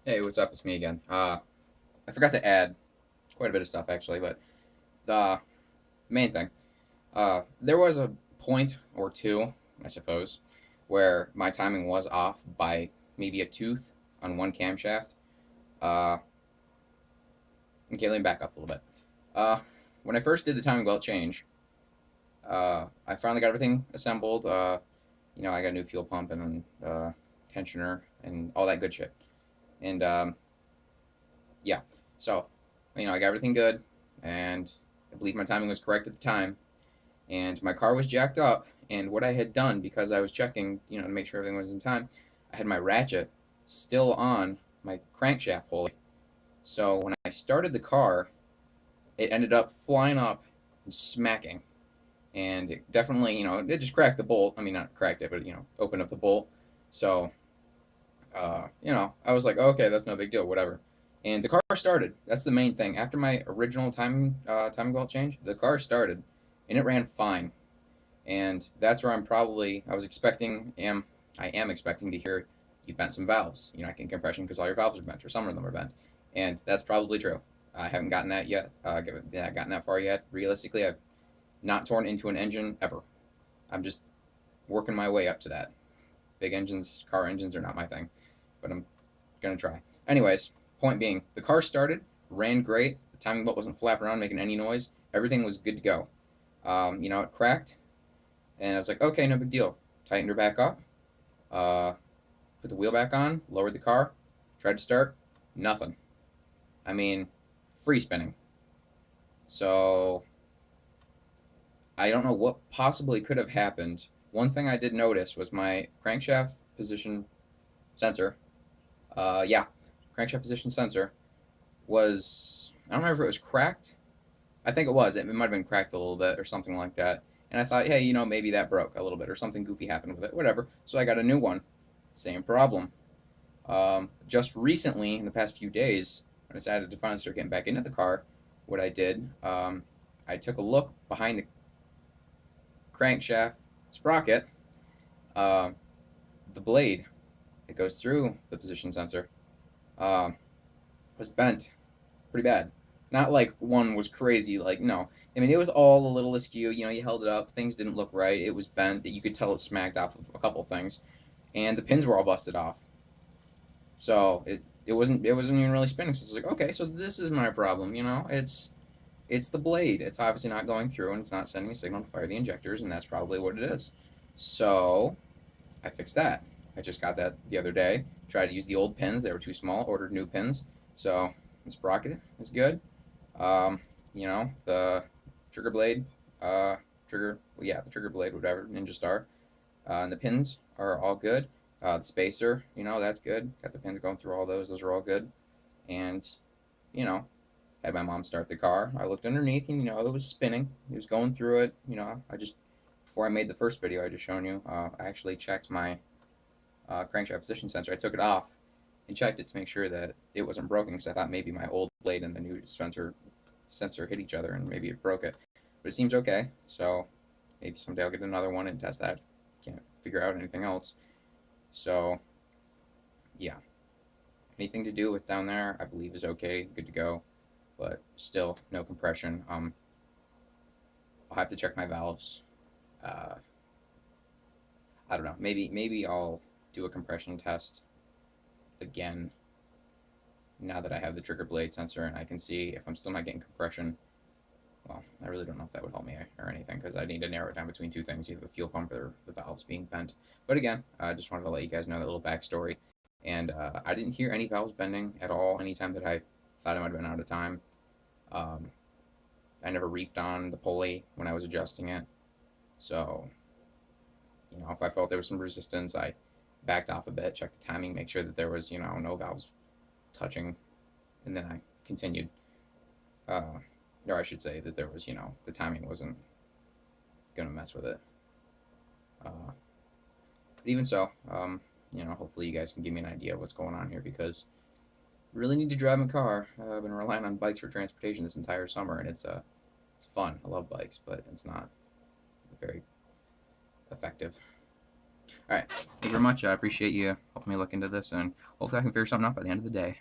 Hey, what's up? It's me again. I forgot to add quite a bit of stuff actually, but the main thing, there was a point or two, I suppose, where my timing was off by maybe a tooth on one camshaft. Uh, okay, let me back up a little bit. When I first did the timing belt change, I finally got everything assembled. I got a new fuel pump and tensioner and all that good shit. And yeah, so I got everything good, and I believe my timing was correct at the time. And my car was jacked up, and what I had done, because I was checking, to make sure everything was in time, I had my ratchet still on my crankshaft pulley. So when I started the car, it ended up flying up and smacking, and it definitely, it just cracked the bolt. I mean, not cracked it, but opened up the bolt. So I was like, okay, that's no big deal, whatever. And the car started. That's the main thing. After my original timing belt change, the car started, and it ran fine. And that's where I was expecting, I am expecting to hear you bent some valves. I can compression because all your valves are bent, or some of them are bent, and that's probably true. I haven't gotten that yet. Gotten that far yet. Realistically, I've not torn into an engine ever. I'm just working my way up to that. Big engines, car engines are not my thing, but I'm gonna try. Anyways, point being, the car started, ran great. The timing belt wasn't flapping around making any noise. Everything was good to go. It cracked, and I was like, okay, no big deal. Tightened her back up, uh, put the wheel back on, lowered the car, tried to start, nothing. I mean, free spinning. So I don't know what possibly could have happened. One thing I did notice was my crankshaft position sensor. Yeah, crankshaft position sensor was, I don't remember if it was cracked. I think it was. It might have been cracked a little bit or something like that. And I thought, hey, maybe that broke a little bit or something goofy happened with it, whatever. So I got a new one. Same problem. Just recently, in the past few days, when I decided to finally start getting back into the car, what I did, I took a look behind the crankshaft sprocket, uh, the blade that goes through the position sensor uh, was bent pretty bad. Not like one was crazy, like, no. I mean, it was all a little askew. You held it up, things didn't look right. It was bent. You could tell it smacked off of a couple things, and the pins were all busted off. So it wasn't even really spinning. So it's like, okay, so this is my problem. It's the blade. It's obviously not going through, and it's not sending a signal to fire the injectors, and that's probably what it is. So I fixed that. I just got that the other day. Tried to use the old pins; they were too small. Ordered new pins. So the sprocket is good. Um, the trigger blade, the trigger blade, whatever, Ninja Star, and the pins are all good. The spacer, that's good. Got the pins going through all those. Those are all good. And, you know, had my mom start the car. I looked underneath, and, it was spinning. It was going through it. Before I made the first video I just shown you, I actually checked my crankshaft position sensor. I took it off and checked it to make sure that it wasn't broken because I thought maybe my old blade and the new sensor hit each other and maybe it broke it. But it seems okay, so maybe someday I'll get another one and test that. Can't figure out anything else. So yeah, anything to do with down there, I believe is okay, good to go, but still no compression. I'll have to check my valves. Uh, I don't know. Maybe I'll do a compression test again now that I have the trigger blade sensor and I can see if I'm still not getting compression. Well, I really don't know if that would help me or anything because I need to narrow it down between two things, either the fuel pump or the valves being bent. But again, I just wanted to let you guys know that little backstory. And I didn't hear any valves bending at all anytime that I thought I might have been out of time. Um, I never reefed on the pulley when I was adjusting it. So, if I felt there was some resistance, I backed off a bit, checked the timing, make sure that there was, no valves touching, and then I continued. Uh, or I should say that there was, the timing wasn't gonna mess with it. But even so, hopefully you guys can give me an idea of what's going on here because I really need to drive my car. I've been relying on bikes for transportation this entire summer, and it's fun. I love bikes, but it's not very effective. All right. Thank you very much. I appreciate you helping me look into this, and hopefully I can figure something out by the end of the day.